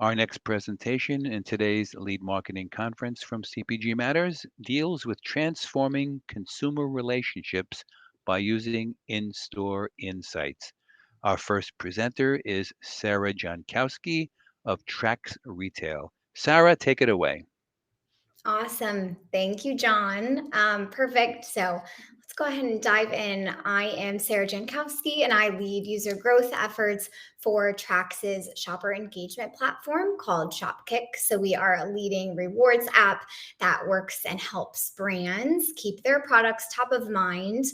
Our next presentation in today's lead marketing conference from CPG Matters deals with transforming consumer relationships by using in store insights. Our first presenter is Sarah Jankowski of Trax Retail. Sarah, take it away. Awesome. Thank you, John. Perfect. So let's go ahead and dive in. I am Sarah Jankowski, and I lead user growth efforts for Trax's shopper engagement platform called Shopkick. So we are a leading rewards app that works and helps brands keep their products top of mind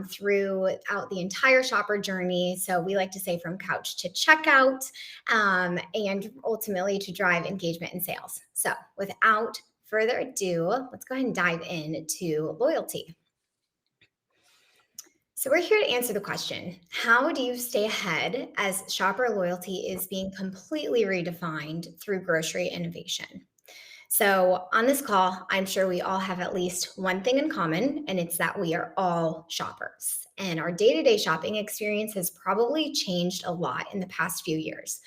throughout the entire shopper journey. So we like to say from couch to checkout, and ultimately to drive engagement and sales. So without further ado, let's go ahead and dive into loyalty. So, we're here to answer the question: how do you stay ahead as shopper loyalty is being completely redefined through grocery innovation? So, on this call, I'm sure we all have at least one thing in common, and it's that we are all shoppers. And our day to day shopping experience has probably changed a lot in the past few years.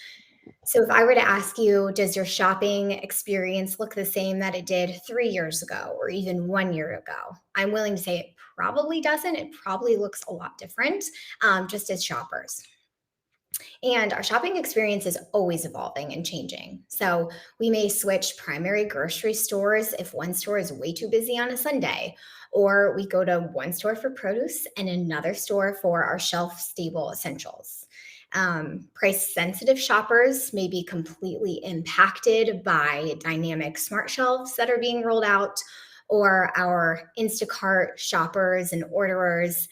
So if I were to ask you, does your shopping experience look the same that it did 3 years ago or even 1 year ago? I'm willing to say it probably doesn't. It probably looks a lot different, just as shoppers. And our shopping experience is always evolving and changing. So we may switch primary grocery stores if one store is way too busy on a Sunday, or we go to one store for produce and another store for our shelf stable essentials. Price sensitive shoppers may be completely impacted by dynamic smart shelves that are being rolled out, or our Instacart shoppers and orderers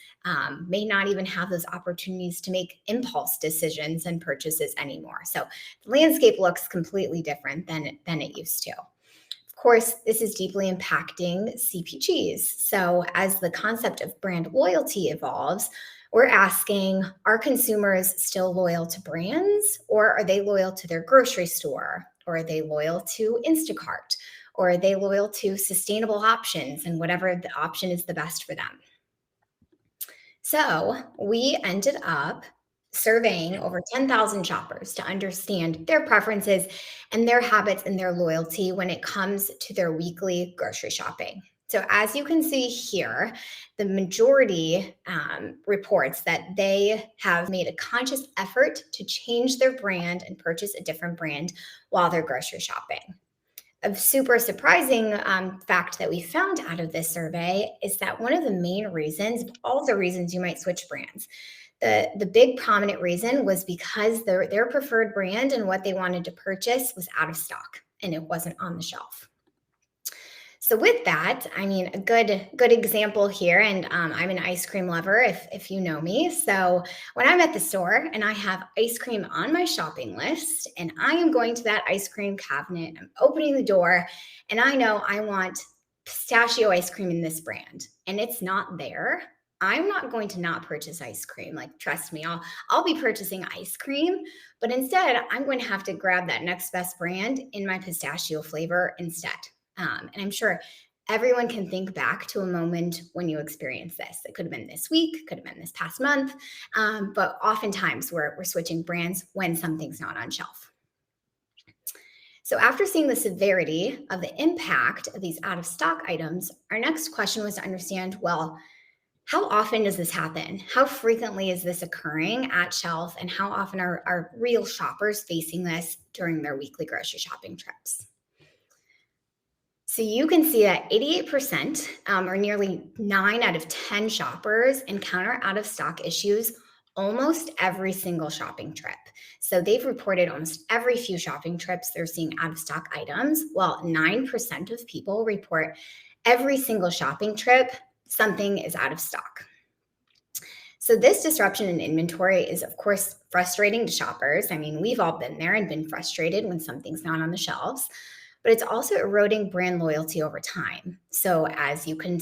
may not even have those opportunities to make impulse decisions and purchases anymore. So the landscape looks completely different than it used to. Of course, this is deeply impacting CPGs. So as the concept of brand loyalty evolves, we're asking, are consumers still loyal to brands, or are they loyal to their grocery store? Or are they loyal to Instacart? Or are they loyal to sustainable options and whatever the option is the best for them? So we ended up surveying over 10,000 shoppers to understand their preferences and their habits and their loyalty when it comes to their weekly grocery shopping. So, as you can see here, the majority reports that they have made a conscious effort to change their brand and purchase a different brand while they're grocery shopping. A super surprising fact that we found out of this survey is that one of the main reasons, all the reasons you might switch brands, the big prominent reason was because their preferred brand and what they wanted to purchase was out of stock and it wasn't on the shelf. So with that, I mean, a good example here, and I'm an ice cream lover, if you know me. So when I'm at the store and I have ice cream on my shopping list, and I am going to that ice cream cabinet, I'm opening the door, and I know I want pistachio ice cream in this brand, and it's not there. I'm not going to not purchase ice cream. Like, trust me, I'll be purchasing ice cream, but instead, I'm going to have to grab that next best brand in my pistachio flavor instead. And I'm sure everyone can think back to a moment when you experienced this. It could have been this week, could have been this past month, but oftentimes we're switching brands when something's not on shelf. So, after seeing the severity of the impact of these out of stock items, our next question was to understand, well, how often does this happen? How frequently is this occurring at shelf? And how often are real shoppers facing this during their weekly grocery shopping trips? So you can see that 88%, or nearly 9 out of 10 shoppers, encounter out of stock issues almost every single shopping trip. So they've reported almost every few shopping trips they're seeing out of stock items, while 9% of people report every single shopping trip something is out of stock. So this disruption in inventory is, of course, frustrating to shoppers. I mean, we've all been there and been frustrated when something's not on the shelves, but it's also eroding brand loyalty over time. So as you can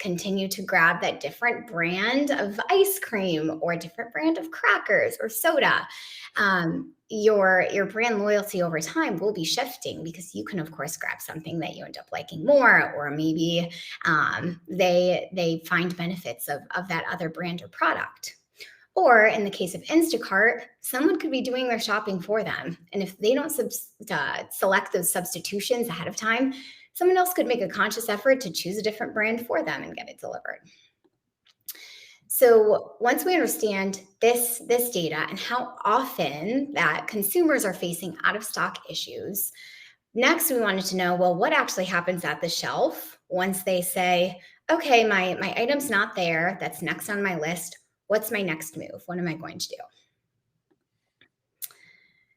continue to grab that different brand of ice cream or a different brand of crackers or soda, your brand loyalty over time will be shifting because you can, of course, grab something that you end up liking more, or maybe they find benefits of that other brand or product. Or in the case of Instacart, someone could be doing their shopping for them. And if they don't select those substitutions ahead of time, someone else could make a conscious effort to choose a different brand for them and get it delivered. So once we understand this data and how often that consumers are facing out of stock issues, next we wanted to know, well, what actually happens at the shelf once they say, okay, my item's not there, that's next on my list. What's my next move? What am I going to do?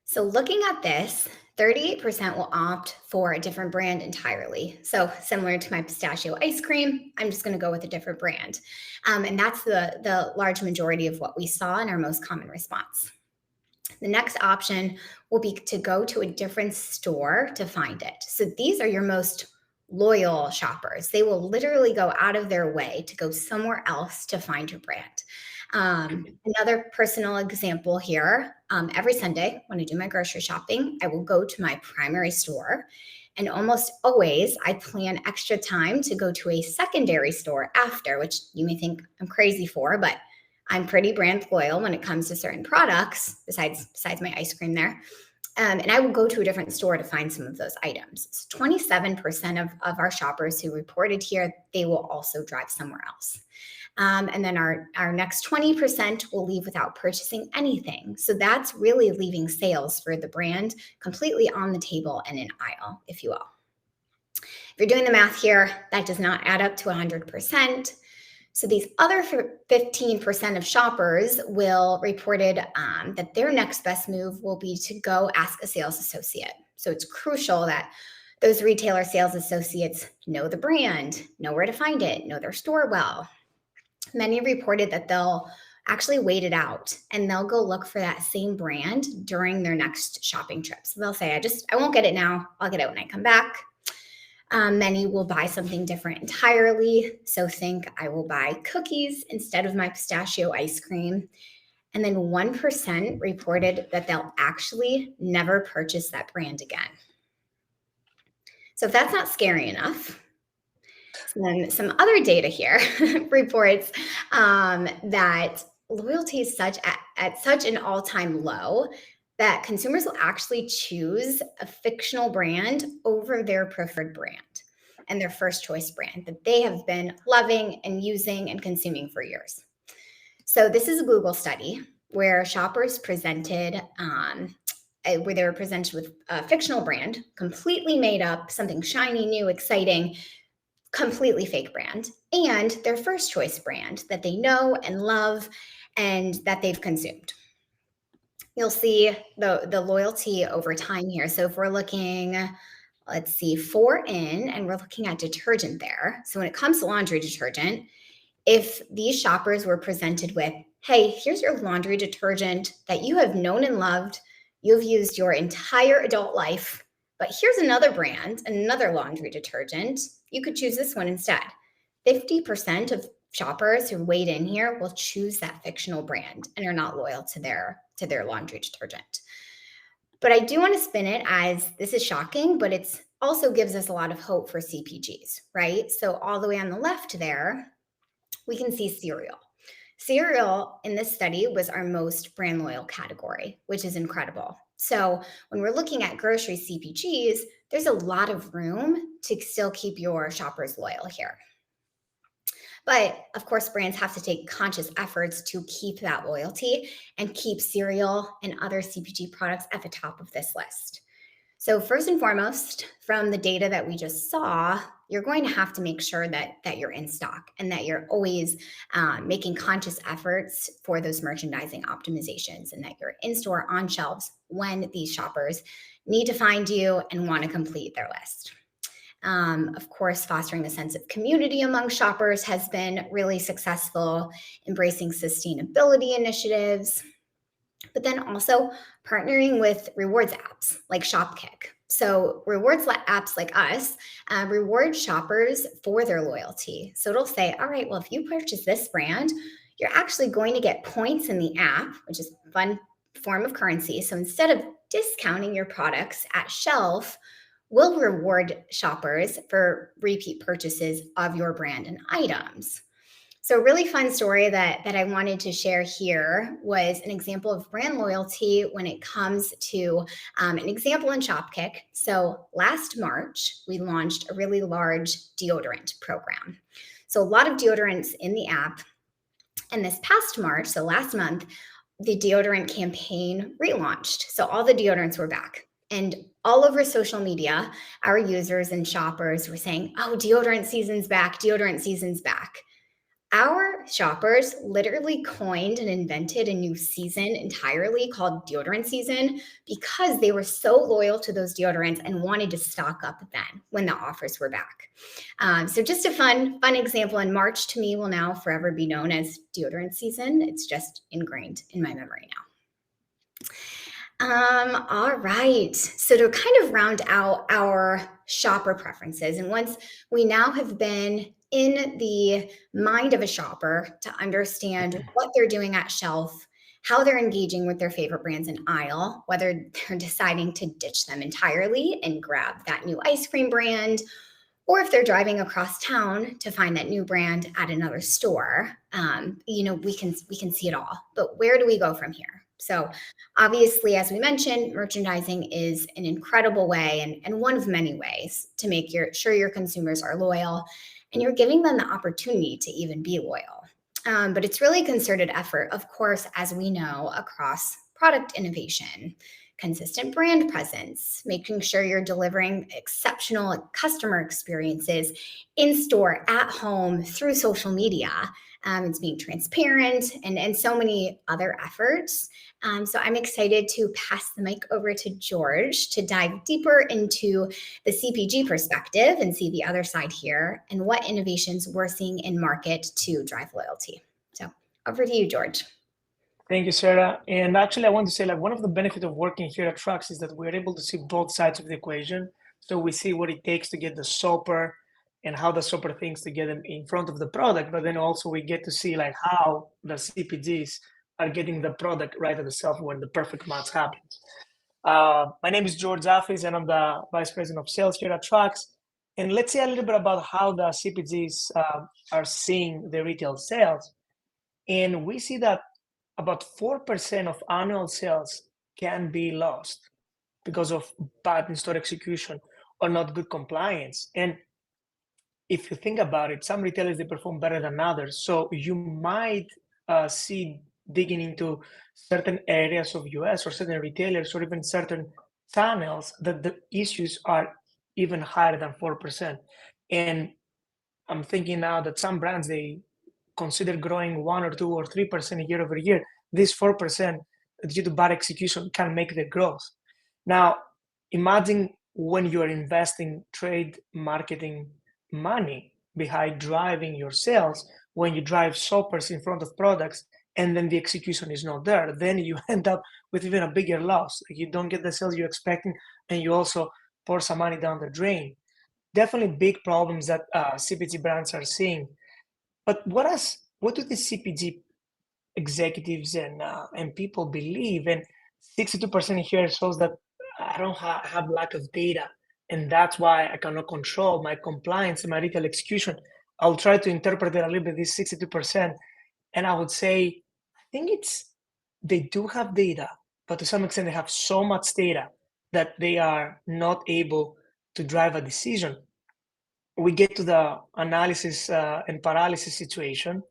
So looking at this, 38% will opt for a different brand entirely. So similar to my pistachio ice cream, I'm just going to go with a different brand. And that's the large majority of what we saw in our most common response. The next option will be to go to a different store to find it. So these are your most loyal shoppers. They will literally go out of their way to go somewhere else to find your brand. Another personal example here, every Sunday when I do my grocery shopping, I will go to my primary store. And almost always I plan extra time to go to a secondary store after, which you may think I'm crazy for, but I'm pretty brand loyal when it comes to certain products, besides my ice cream there. And I will go to a different store to find some of those items. So 27% of our shoppers who reported here, they will also drive somewhere else. And then our next 20% will leave without purchasing anything. So that's really leaving sales for the brand completely on the table and in aisle, if you will. If you're doing the math here, that does not add up to 100%. So these other 15% of shoppers will reported that their next best move will be to go ask a sales associate. So it's crucial that those retailer sales associates know the brand, know where to find it, know their store well. Many reported that they'll actually wait it out and they'll go look for that same brand during their next shopping trip. So they'll say, I won't get it now. I'll get it when I come back. Many will buy something different entirely. So think I will buy cookies instead of my pistachio ice cream. And then 1% reported that they'll actually never purchase that brand again. So if that's not scary enough, some other data here reports that loyalty is at such an all-time low that consumers will actually choose a fictional brand over their preferred brand and their first choice brand that they have been loving and using and consuming for years. So this is a Google study where shoppers presented where they were presented with a fictional brand, completely made up, something shiny, new, exciting, completely fake brand, and their first choice brand that they know and love and that they've consumed. You'll see the loyalty over time here. So if we're looking, let's see, 4 in, and we're looking at detergent there. So when it comes to laundry detergent, if these shoppers were presented with, hey, here's your laundry detergent that you have known and loved, you've used your entire adult life, but here's another brand, another laundry detergent, you could choose this one instead. 50% of shoppers who weighed in here will choose that fictional brand and are not loyal to their laundry detergent. But I do want to spin it as this is shocking, but it's also gives us a lot of hope for CPGs, right? So all the way on the left there, we can see cereal. Cereal in this study was our most brand loyal category, which is incredible. So when we're looking at grocery CPGs, there's a lot of room to still keep your shoppers loyal here. But of course, brands have to take conscious efforts to keep that loyalty and keep cereal and other CPG products at the top of this list. So first and foremost, from the data that we just saw, you're going to have to make sure that you're in stock and that you're always making conscious efforts for those merchandising optimizations and that you're in store on shelves when these shoppers need to find you and want to complete their list. Of course, fostering a sense of community among shoppers has been really successful, embracing sustainability initiatives, but then also partnering with rewards apps like Shopkick. So rewards apps like us reward shoppers for their loyalty. So it'll say, all right, well, if you purchase this brand, you're actually going to get points in the app, which is a fun form of currency. So instead of discounting your products at shelf, we'll reward shoppers for repeat purchases of your brand and items. So a really fun story that I wanted to share here was an example of brand loyalty when it comes to an example in Shopkick. So last March, we launched a really large deodorant program. So a lot of deodorants in the app. And this past March, so last month, the deodorant campaign relaunched. So all the deodorants were back. And all over social media, our users and shoppers were saying, oh, deodorant season's back, deodorant season's back. Our shoppers literally coined and invented a new season entirely called deodorant season because they were so loyal to those deodorants and wanted to stock up then when the offers were back. So just a fun example. And March to me will now forever be known as deodorant season. It's just ingrained in my memory now. All right. So to kind of round out our shopper preferences, and once we now have been in the mind of a shopper to understand what they're doing at shelf, how they're engaging with their favorite brands in aisle, whether they're deciding to ditch them entirely and grab that new ice cream brand, or if they're driving across town to find that new brand at another store, we can see it all. But where do we go from here? So obviously, as we mentioned, merchandising is an incredible way and one of many ways to make sure your consumers are loyal and you're giving them the opportunity to even be loyal. But it's really a concerted effort, of course, as we know, across product innovation, consistent brand presence, making sure you're delivering exceptional customer experiences in store, at home, through social media. It's being transparent and so many other efforts. So I'm excited to pass the mic over to George to dive deeper into the CPG perspective and see the other side here and what innovations we're seeing in market to drive loyalty. So over to you, George. Thank you, Sarah. And actually, I want to say, like, one of the benefits of working here at Trax is that we're able to see both sides of the equation. So we see what it takes to get the shopper and how the shopper thinks to get them in front of the product. But then also we get to see like how the CPGs are getting the product right at the shelf when the perfect match happens. My name is George Tzafis, and I'm the Vice President of Sales here at Trax. And let's say a little bit about how the CPGs are seeing the retail sales. And we see that about 4% of annual sales can be lost because of bad in-store execution or not good compliance. And if you think about it, some retailers, they perform better than others. So you might see digging into certain areas of US or certain retailers or even certain channels that the issues are even higher than 4%. And I'm thinking now that some brands, they consider growing 1 or 2 or 3% year over year. This 4% due to bad execution can make the growth. Now, imagine when you are investing trade marketing money behind driving your sales, when you drive shoppers in front of products and then the execution is not there, then you end up with even a bigger loss. You don't get the sales you're expecting and you also pour some money down the drain. Definitely big problems that CPG brands are seeing. But what do the CPG executives and people believe? And 62% here shows that I don't have lack of data, and that's why I cannot control my compliance and my retail execution. I'll try to interpret it a little bit. This 62%, and I would say I think it's they do have data, but to some extent they have so much data that they are not able to drive a decision. We get to the analysis and paralysis situation.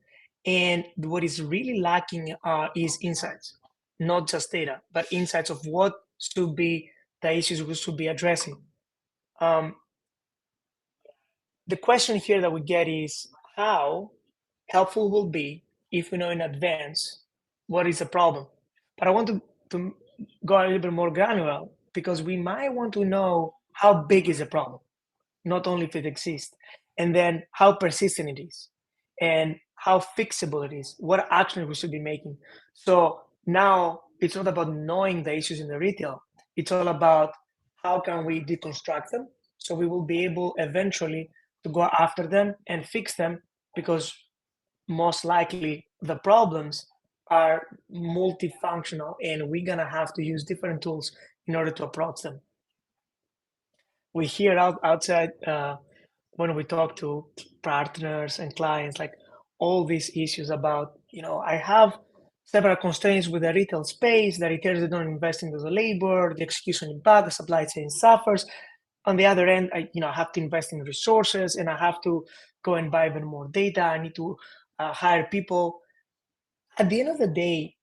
And what is really lacking is insights, not just data, but insights of what should be the issues we should be addressing. Um, the question here that we get is how helpful will be if we know in advance what is the problem. But I want to go a little bit more granular because we might want to know how big is the problem, not only if it exists, and then how persistent it is, and how fixable it is, what actions we should be making. So now it's not about knowing the issues in the retail. It's all about how can we deconstruct them so we will be able eventually to go after them and fix them, because most likely the problems are multifunctional and we're gonna have to use different tools in order to approach them. We hear outside when we talk to partners and clients, like, all these issues about, I have several constraints with the retail space, the retailers don't invest into the labor, the execution is bad, the supply chain suffers. On the other end, I have to invest in resources and I have to go and buy even more data. I need to hire people. At the end of the day,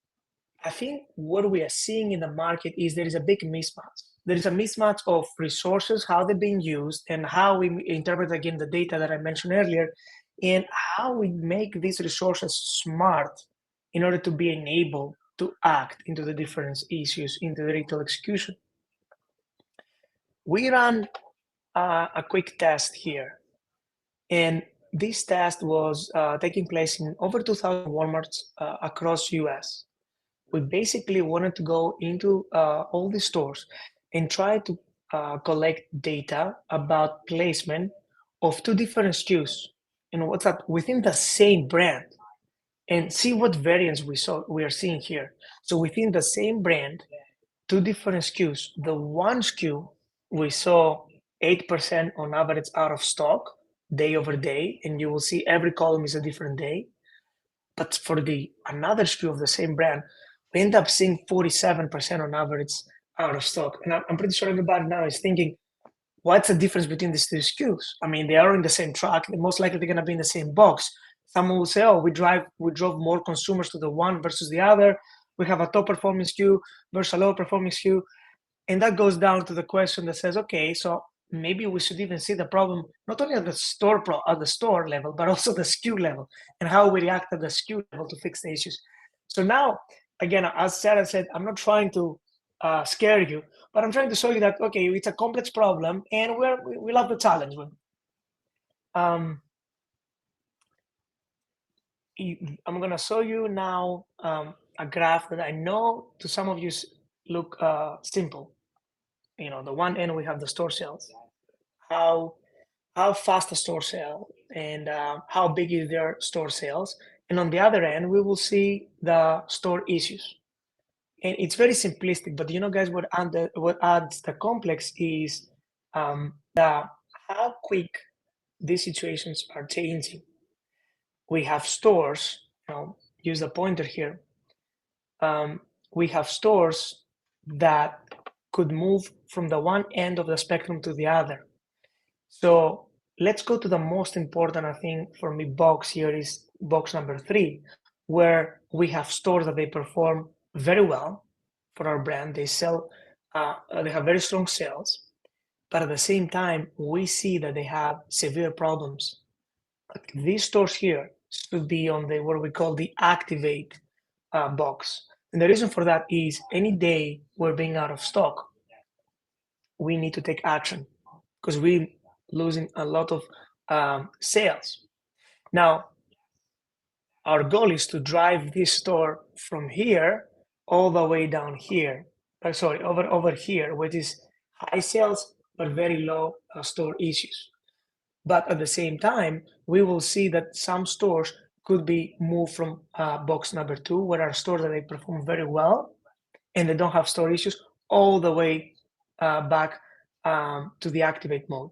I think what we are seeing in the market is there is a big mismatch. There is a mismatch of resources, how they're being used, and how we interpret again the data that I mentioned earlier, and how we make these resources smart in order to be enabled to act into the different issues into the retail execution. We ran a quick test here, and this test was taking place in over 2,000 Walmarts across US. We basically wanted to go into all the stores and try to collect data about placement of two different SKUs and what's that within the same brand and see what variance we are seeing here. So within the same brand, two different SKUs. The one SKU we saw 8% on average out of stock day over day, and you will see every column is a different day. But for the another SKU of the same brand, we end up seeing 47% on average out of stock. And I'm pretty sure everybody now is thinking, what's the difference between these two SKUs? I mean, they are in the same truck. Most likely they're going to be in the same box. Someone will say, oh, we drove more consumers to the one versus the other. We have a top performing SKU versus a low performing SKU. And that goes down to the question that says, okay, so maybe we should even see the problem not only at the store level, but also the SKU level and how we react at the SKU level to fix the issues. So now, again, as Sarah said, I'm not trying to scare you, but I'm trying to show you that, okay, it's a complex problem and we love the challenge. I'm going to show you now a graph that I know to some of you look simple. The one end we have the store sales, how fast the store sell and how big is their store sales. And on the other end, we will see the store issues. And it's very simplistic, but guys, what adds the complex is how quick these situations are changing. We have stores, use the pointer here. We have stores that could move from the one end of the spectrum to the other. So let's go to the most important, I think, for me, box here is box number 3, where we have stores that they perform very well for our brand. They sell, they have very strong sales, but at the same time, we see that they have severe problems. Like these stores here should be on the what we call the activate box. And the reason for that is any day we're being out of stock, we need to take action because we're losing a lot of sales. Now, our goal is to drive this store from here all the way down here. Over here, which is high sales but very low store issues. But at the same time, we will see that some stores could be moved from box number 2, where our stores that they perform very well and they don't have store issues, all the way back to the activate mode.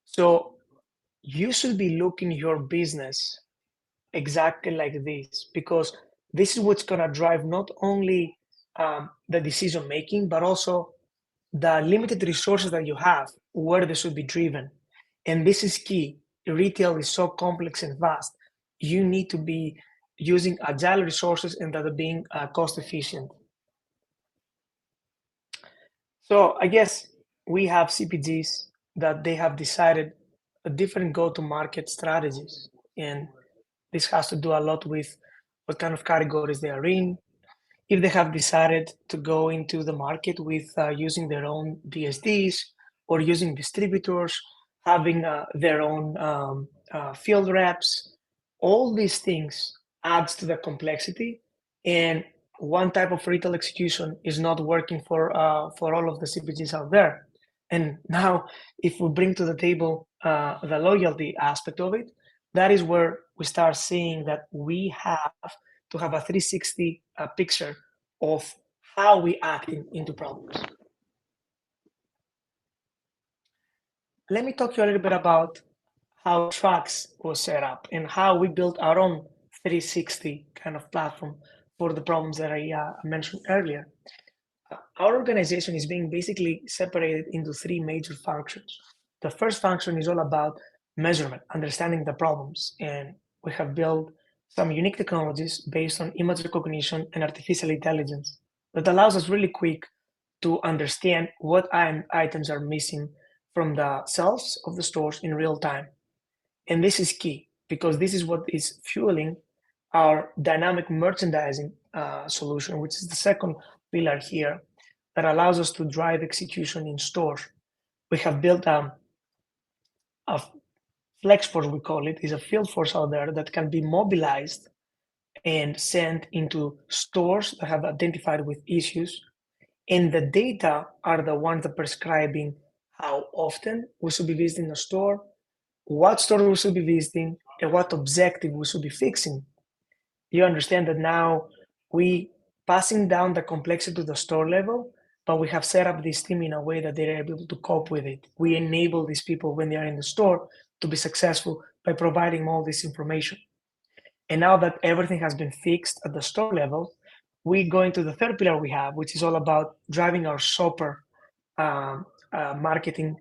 So you should be looking your business exactly like this, because this is what's going to drive not only the decision making, but also the limited resources that you have, where they should be driven. And this is key. Retail is so complex and vast. You need to be using agile resources and that are being cost efficient. So I guess we have CPGs that they have decided a different go-to-market strategies. And this has to do a lot with what kind of categories they are in. If they have decided to go into the market with using their own DSDs or using distributors, having their own field reps, all these things adds to the complexity. And one type of retail execution is not working for all of the CPGs out there. And now, if we bring to the table the loyalty aspect of it, that is where we start seeing that we have to have a 360 picture of how we act into problems. Let me talk to you a little bit about how Trax was set up and how we built our own 360 kind of platform for the problems that I mentioned earlier. Our organization is being basically separated into three major functions. The first function is all about measurement, understanding the problems, and we have built some unique technologies based on image recognition and artificial intelligence that allows us really quick to understand what items are missing from the shelves of the stores in real time. And this is key because this is what is fueling our dynamic merchandising solution, which is the second pillar here that allows us to drive execution in stores. We have built a flex force, we call it, is a field force out there that can be mobilized and sent into stores that have identified with issues. And the data are the ones that prescribing how often we should be visiting a store, what store we should be visiting, and what objective we should be fixing. You understand that now we passing down the complexity to the store level, but we have set up this team in a way that they're able to cope with it. We enable these people when they are in the store to be successful by providing all this information. And now that everything has been fixed at the store level, we go into the third pillar we have, which is all about driving our shopper marketing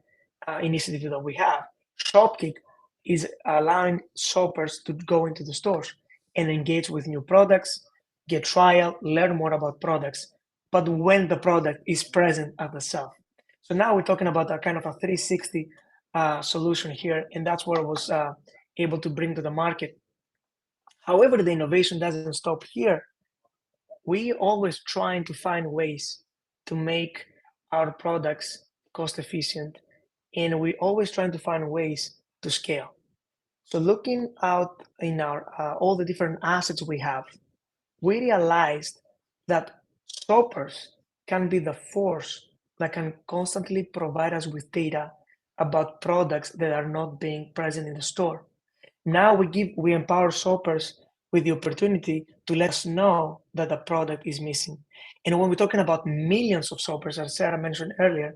initiative that we have. Shopkick is allowing shoppers to go into the stores and engage with new products, get trial, learn more about products, but when the product is present at the shelf. So now we're talking about a kind of a 360 solution here, and that's what I was able to bring to the market. However, the innovation doesn't stop here. We always trying to find ways to make our products cost efficient, and we always trying to find ways to scale. So looking out in our all the different assets we have, we realized that shoppers can be the force that can constantly provide us with data about products that are not being present in the store. Now we empower shoppers with the opportunity to let us know that the product is missing. And when we're talking about millions of shoppers, as Sarah mentioned earlier,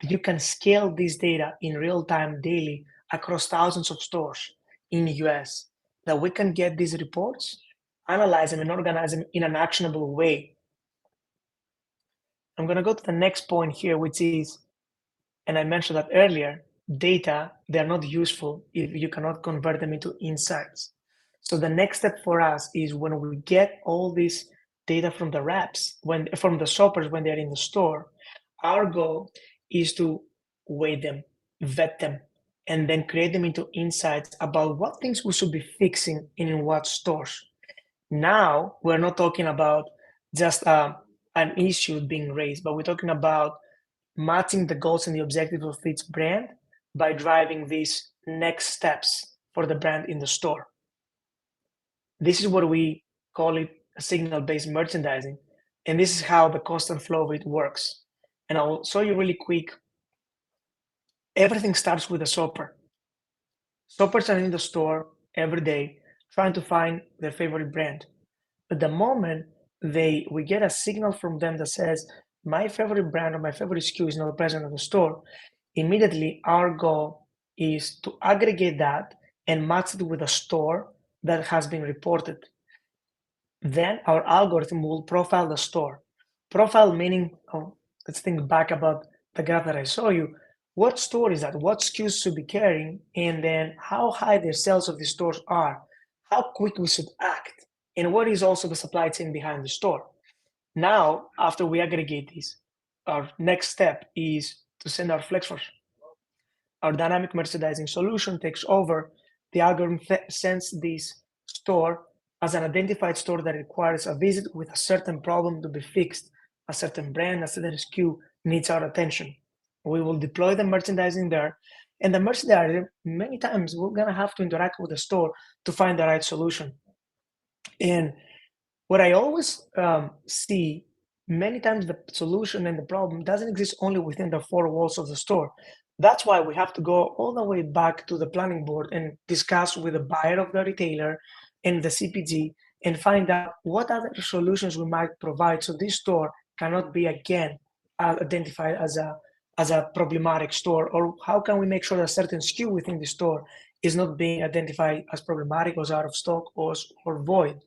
you can scale this data in real time daily across thousands of stores in the US, that we can get these reports, analyze them, and organize them in an actionable way. I'm going to go to the next point here, which is, and I mentioned that earlier, data, they're not useful if you cannot convert them into insights. So the next step for us is when we get all this data from the reps, from the shoppers when they're in the store, our goal is to weigh them, vet them, and then create them into insights about what things we should be fixing in what stores. Now, we're not talking about just an issue being raised, but we're talking about matching the goals and the objectives of each brand by driving these next steps for the brand in the store. This is what we call it signal-based merchandising, and this is how the constant flow of it works. And I'll show you really quick. Everything starts with a shopper. Shoppers are in the store every day trying to find their favorite brand. But the moment we get a signal from them that says, my favorite brand or my favorite SKU is not present in the store, immediately our goal is to aggregate that and match it with a store that has been reported. Then our algorithm will profile the store. Profile meaning, let's think back about the graph that I saw you. What store is that? What SKUs should be carrying? And then how high the sales of the stores are? How quick we should act? And what is also the supply chain behind the store? Now, after we aggregate this, our next step is to send our flex force. Our dynamic merchandising solution takes over. The algorithm sends this store as an identified store that requires a visit with a certain problem to be fixed, a certain brand, a certain SKU needs our attention. We will deploy the merchandising there, and the merchandiser, many times we're gonna have to interact with the store to find the right solution. And what I always see, many times the solution and the problem doesn't exist only within the four walls of the store. That's why we have to go all the way back to the planning board and discuss with the buyer of the retailer and the CPG and find out what other solutions we might provide so this store cannot be again identified as as a problematic store, or how can we make sure that certain SKU within the store is not being identified as problematic, or out of stock, or void.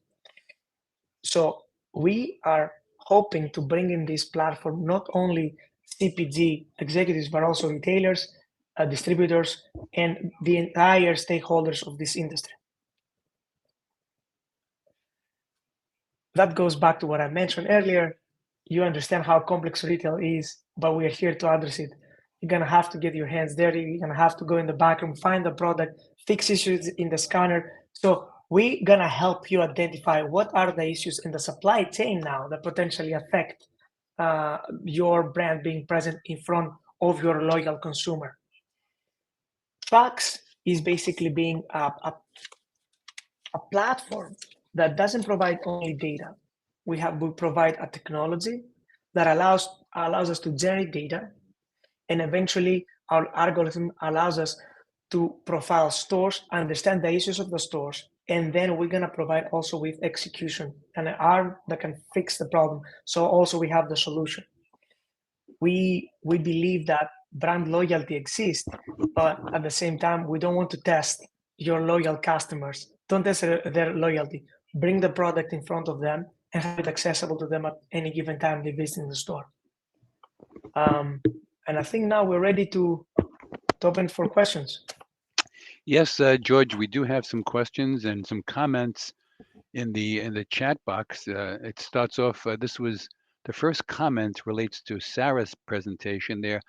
So we are hoping to bring in this platform not only CPG executives, but also retailers, distributors, and the entire stakeholders of this industry. That goes back to what I mentioned earlier. You understand how complex retail is, but we are here to address it. You're gonna have to get your hands dirty. You're gonna have to go in the back room, find the product, fix issues in the scanner. So we're gonna help you identify what are the issues in the supply chain now that potentially affect your brand being present in front of your loyal consumer. Trax is basically being a platform that doesn't provide only data. We provide a technology that allows us to generate data, and eventually our algorithm allows us to profile stores, understand the issues of the stores, and then we're gonna provide also with execution and an arm that can fix the problem. So also we have the solution. We believe that brand loyalty exists, but at the same time, we don't want to test your loyal customers. Don't test their loyalty. Bring the product in front of them and have it accessible to them at any given time they visit the store. And I think now we're ready to open for questions. Yes, George, we do have some questions and some comments in the chat box. It starts off. This was the first comment relates to Sarah's presentation. There,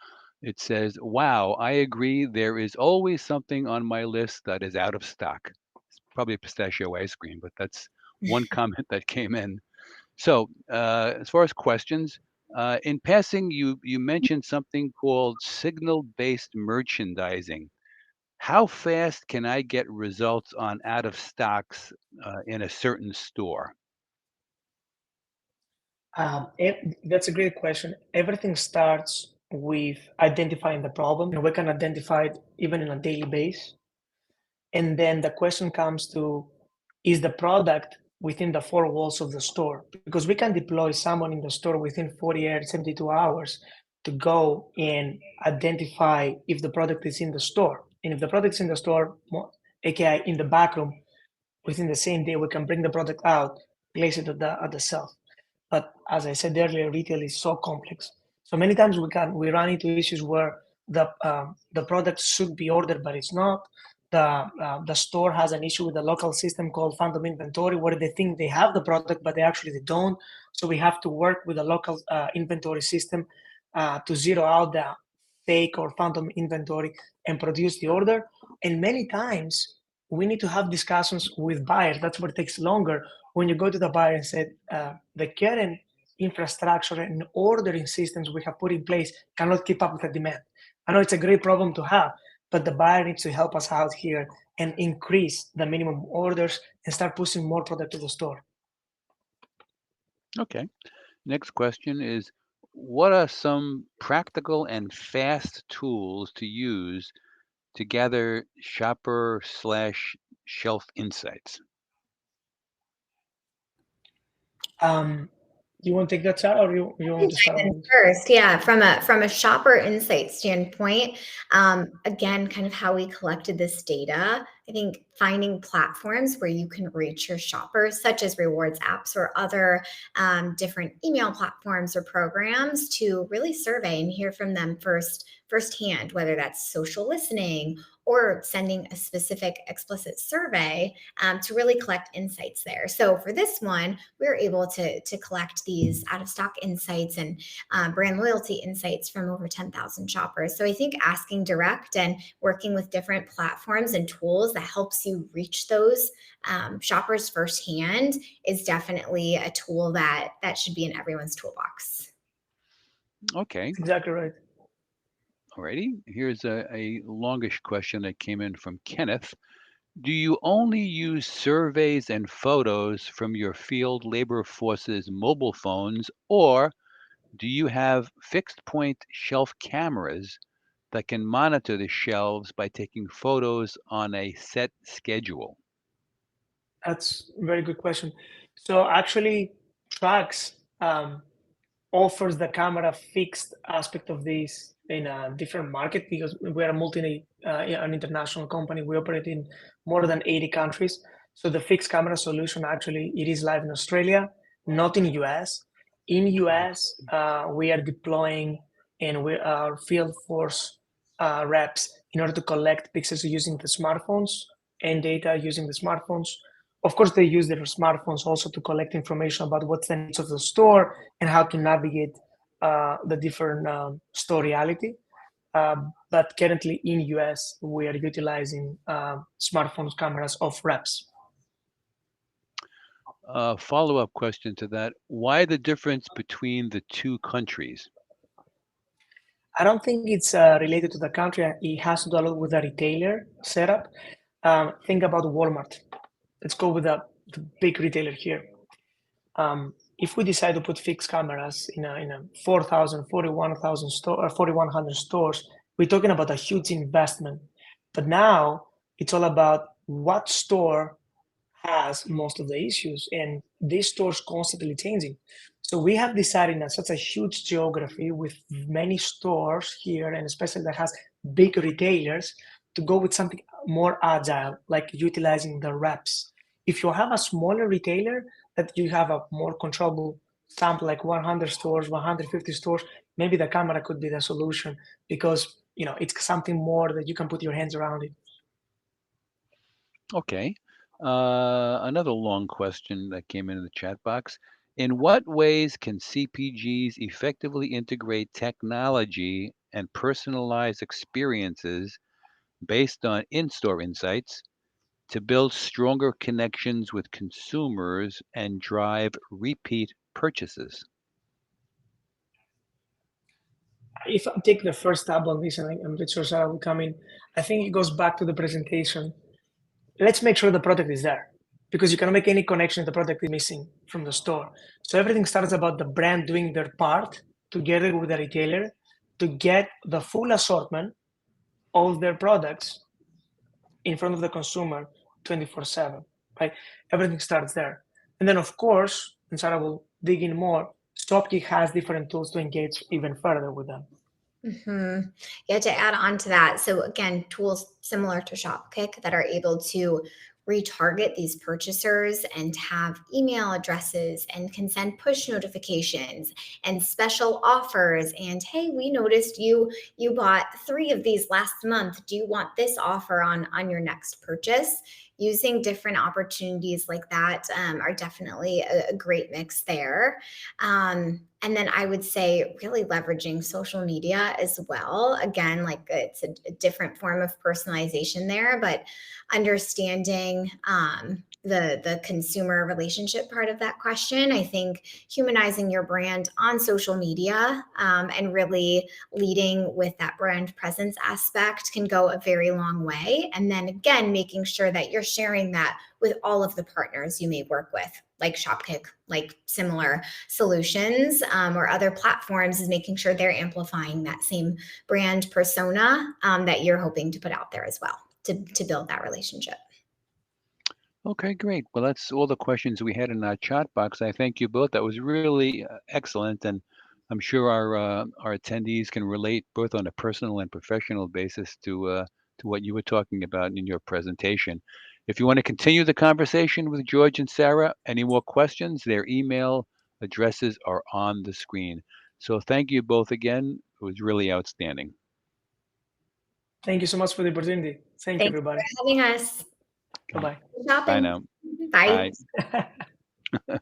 it says, "Wow, I agree. There is always something on my list that is out of stock." It's probably a pistachio ice cream, but that's one comment that came in. So, as far as questions, in passing, you mentioned something called signal-based merchandising. How fast can I get results on out of stocks in a certain store? That's a great question. Everything starts with identifying the problem, and we can identify it even in a daily basis. And then the question comes to, is the product within the four walls of the store? Because we can deploy someone in the store within 48, 72 hours to go and identify if the product is in the store. And if the product is in the store, aka in the back room, within the same day, we can bring the product out, place it at the shelf. But as I said earlier, retail is so complex. So many times we run into issues where the product should be ordered, but it's not. The store has an issue with the local system called phantom inventory, where they think they have the product, but they don't. So we have to work with the local inventory system to zero out the fake or phantom inventory and produce the order. And many times we need to have discussions with buyers. That's what takes longer. When you go to the buyer and say, the current infrastructure and ordering systems we have put in place cannot keep up with the demand. I know it's a great problem to have, but the buyer needs to help us out here and increase the minimum orders and start pushing more product to the store. Okay. Next question is, what are some practical and fast tools to use to gather shopper slash shelf insights? You want to take that, Sarah, or you want to start Chime in on this? first, yeah. From a shopper insight standpoint, again, kind of how we collected this data. I think finding platforms where you can reach your shoppers, such as rewards apps or other different email platforms or programs, to really survey and hear from them firsthand, whether that's social listening or sending a specific explicit survey to really collect insights there. So for this one, we were able to collect these out of stock insights and brand loyalty insights from over 10,000 shoppers. So I think asking direct and working with different platforms and tools that helps you reach those shoppers firsthand is definitely a tool that should be in everyone's toolbox. Okay. That's exactly right. Alrighty. Here's a longish question that came in from Kenneth. Do you only use surveys and photos from your field labor force's mobile phones, or do you have fixed point shelf cameras that can monitor the shelves by taking photos on a set schedule? That's a very good question. So actually, Trax offers the camera fixed aspect of this in a different market because we're an international company. We operate in more than 80 countries. So the fixed camera solution actually it is live in Australia, not in US. In US, we are deploying and we are field force reps in order to collect pixels using the smartphones and data using the smartphones. Of course, they use their smartphones also to collect information about what's the needs of the store and how to navigate the different store reality. But currently in US, we are utilizing smartphone cameras of reps. Follow-up question to that. Why the difference between the two countries? I don't think it's related to the country. It has to do a lot with the retailer setup. Think about Walmart. Let's go with the big retailer here. If we decide to put fixed cameras in a 4,000, 41,000 store or 4,100 stores, we're talking about a huge investment. But now it's all about what store has most of the issues, and these stores constantly changing. So we have decided in such a huge geography with many stores here, and especially that has big retailers, to go with something more agile, like utilizing the reps. If you have a smaller retailer that you have a more controllable sample, like 100 stores, 150 stores, maybe the camera could be the solution because it's something more that you can put your hands around it. Okay. Another long question that came into the chat box. In what ways can CPGs effectively integrate technology and personalized experiences based on in-store insights to build stronger connections with consumers and drive repeat purchases? If I take the first tab on this, and I'm sure Sarah will come in, I think it goes back to the presentation. Let's make sure the product is there because you cannot make any connection if the product is missing from the store. So everything starts about the brand doing their part together with the retailer to get the full assortment of their products in front of the consumer 24/7, right? Everything starts there. And then of course, and Sarah will dig in more, Shopkick has different tools to engage even further with them. Mm-hmm. Yeah, to add on to that. So again, tools similar to Shopkick that are able to retarget these purchasers and have email addresses and can send push notifications and special offers. And hey, we noticed you bought 3 of these last month. Do you want this offer on your next purchase? Using different opportunities like that are definitely a great mix there. And then I would say really leveraging social media as well. Again, like it's a different form of personalization there, but understanding the consumer relationship part of that question. I think humanizing your brand on social media and really leading with that brand presence aspect can go a very long way. And then again, making sure that you're sharing that with all of the partners you may work with, like Shopkick, like similar solutions or other platforms, is making sure they're amplifying that same brand persona that you're hoping to put out there as well to build that relationship. Okay, great. Well, that's all the questions we had in our chat box. I thank you both. That was really excellent, and I'm sure our attendees can relate both on a personal and professional basis to what you were talking about in your presentation. If you want to continue the conversation with George and Sarah, any more questions, their email addresses are on the screen. So thank you both again. It was really outstanding. Thank you so much for the opportunity. Thank you, Thanks everybody. for having us. Bye-bye. Bye Shopping. now. Bye. Bye.